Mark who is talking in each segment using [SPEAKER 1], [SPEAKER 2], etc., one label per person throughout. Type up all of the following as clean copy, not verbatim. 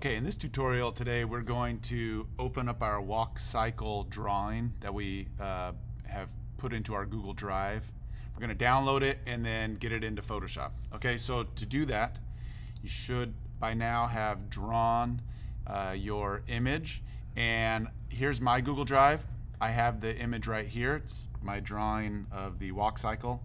[SPEAKER 1] Okay, in this tutorial today, we're going to open up our walk cycle drawing that we have put into our Google Drive. We're going to download it and then get it into Photoshop. Okay, so to do that, you should by now have drawn your image. And here's my Google Drive. I have the image right here. It's my drawing of the walk cycle.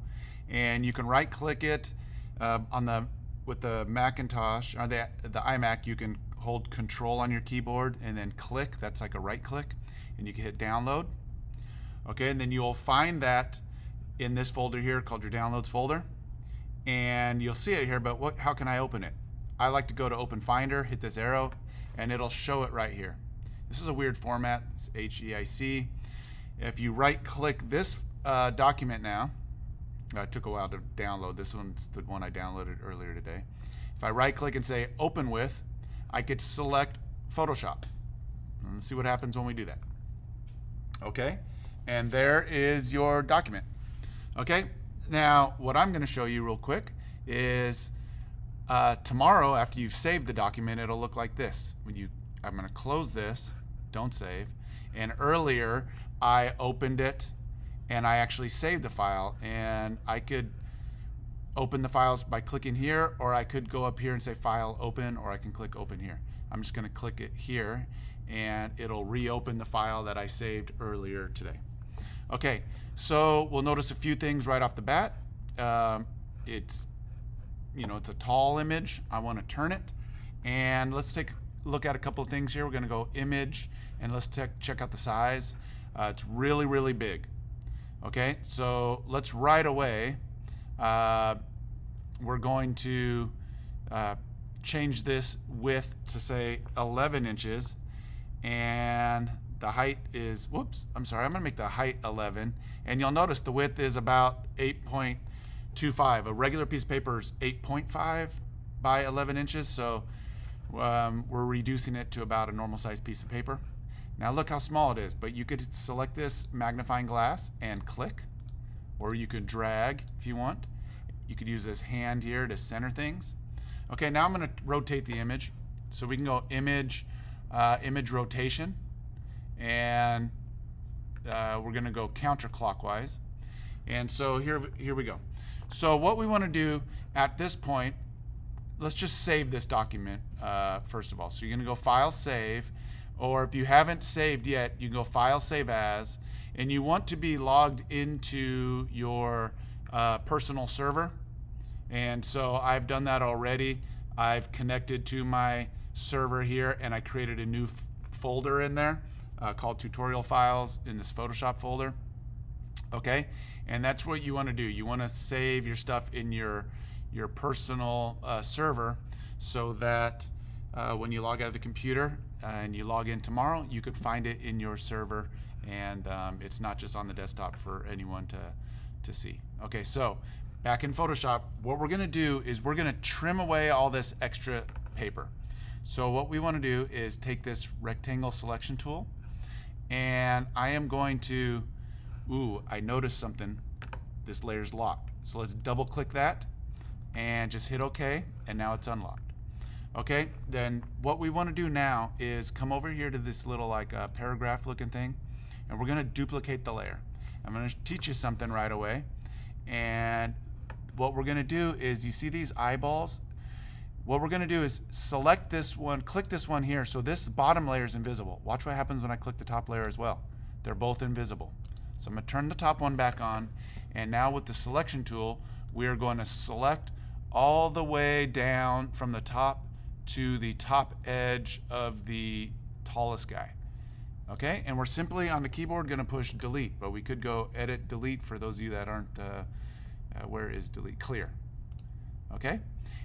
[SPEAKER 1] And you can right-click it with the Macintosh or the iMac. You can hold Control on your keyboard and then click. That's like a right click, and you can hit download. Okay, and then you'll find that in this folder here called your downloads folder, and you'll see it here. But how can I open it? I like to go to Open Finder, hit this arrow, and it'll show it right here. This is a weird format. It's HEIC. If you right click this document now, it took a while to download. This one's the one I downloaded earlier today. If I right click and say open with, I could select Photoshop. Let's see what happens when we do that. Okay, and there is your document. Okay, now what I'm going to show you real quick is tomorrow after you've saved the document, it'll look like this. I'm going to close this, don't save, and earlier I opened it and I actually saved the file, and I could open the files by clicking here, or I could go up here and say File, Open, or I can click Open here. I'm just going to click it here, and it'll reopen the file that I saved earlier today. Okay, so we'll notice a few things right off the bat. It's a tall image. I want to turn it, and let's take a look at a couple of things here. We're going to go Image, and let's check out the size. It's really, really big. Okay, so let's right away. We're going to change this width to say 11 inches, and the height is, I'm going to make the height 11, and you'll notice the width is about 8.25. A regular piece of paper is 8.5 by 11 inches, so we're reducing it to about a normal sized piece of paper. Now look how small it is, but you could select this magnifying glass and click, or you could drag if you want. You could use this hand here to center things. Okay, now I'm going to rotate the image. So we can go Image, Image Rotation, and we're going to go counterclockwise. And so here we go. So what we want to do at this point, let's just save this document first of all. So you're going to go File, Save, or if you haven't saved yet, you can go File, Save As, and you want to be logged into your personal server. And so I've done that already. I've connected to my server here, and I created a new folder in there called Tutorial Files in this Photoshop folder. Okay, and that's what you want to do. You want to save your stuff in your personal server, so that when you log out of the computer and you log in tomorrow, you could find it in your server, and it's not just on the desktop for anyone to see. Okay, so back in Photoshop, what we're going to do is we're going to trim away all this extra paper. So what we want to do is take this rectangle selection tool, and I am going to, I noticed something. This layer's locked. So let's double click that and just hit OK, and now it's unlocked. Okay, then what we want to do now is come over here to this little paragraph looking thing, and we're going to duplicate the layer. I'm going to teach you something right away. And what we're going to do is, you see these eyeballs? What we're going to do is select this one, click this one here, so this bottom layer is invisible. Watch what happens when I click the top layer as well. They're both invisible. So I'm going to turn the top one back on, and now with the selection tool, we're going to select all the way down from the top to the top edge of the tallest guy. Okay, and we're simply on the keyboard going to push delete, but we could go edit, delete for those of you that aren't, where is delete? Clear. Okay,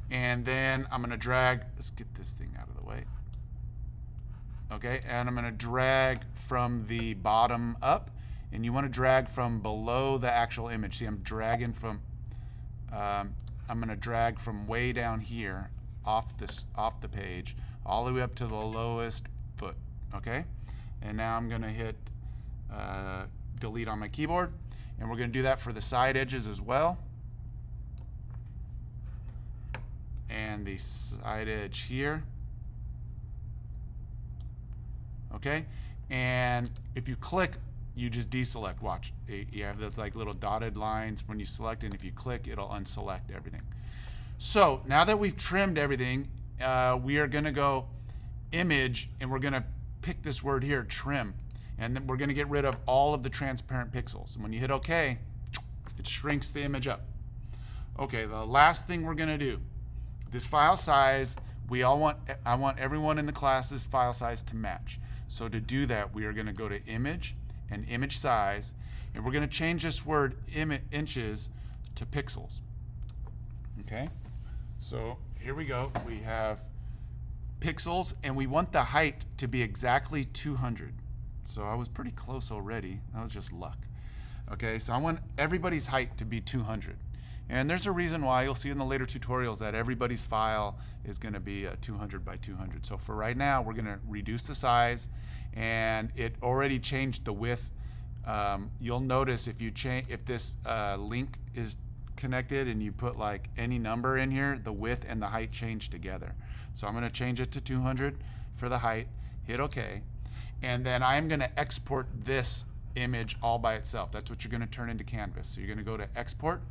[SPEAKER 1] and then I'm going to drag, let's get this thing out of the way. Okay, and I'm going to drag from the bottom up, and you want to drag from below the actual image. See, I'm dragging from, I'm going to drag from way down here off the page all the way up to the lowest foot. Okay, and now I'm going to hit delete on my keyboard, and we're going to do that for the side edges as well. And the side edge here. okay? And if you click, you just deselect. Watch, you have those like little dotted lines when you select, and if you click, it'll unselect everything. So now that we've trimmed everything, we are gonna go image, and we're gonna pick this word here, trim. And then we're gonna get rid of all of the transparent pixels. And when you hit OK, it shrinks the image up. Okay, the last thing we're gonna do, this file size, I want everyone in the class's file size to match. So to do that, we are gonna go to image and image size, and we're gonna change this word inches to pixels. Okay, so here we go. We have pixels, and we want the height to be exactly 200. So I was pretty close already. That was just luck. Okay, so I want everybody's height to be 200. And there's a reason why. You'll see in the later tutorials that everybody's file is going to be 200 by 200. So for right now, we're going to reduce the size, and it already changed the width. You'll notice if this link is connected and you put like any number in here, the width and the height change together. So I'm going to change it to 200 for the height, hit OK, and then I'm going to export this image all by itself. That's what you're going to turn into Canvas. So you're going to go to Export,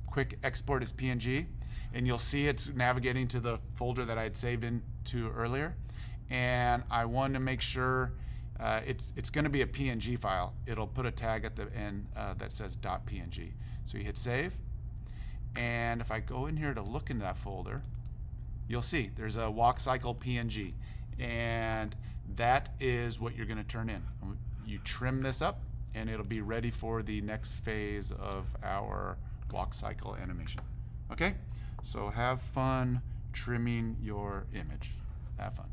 [SPEAKER 1] quick export as PNG, and you'll see it's navigating to the folder that I had saved into earlier. And I want to make sure it's going to be a PNG file. It'll put a tag at the end that says .png. So you hit Save, and if I go in here to look into that folder, you'll see there's a walk cycle PNG, and that is what you're going to turn in. You trim this up, and it'll be ready for the next phase of our walk cycle animation. Okay, so have fun trimming your image. Have fun.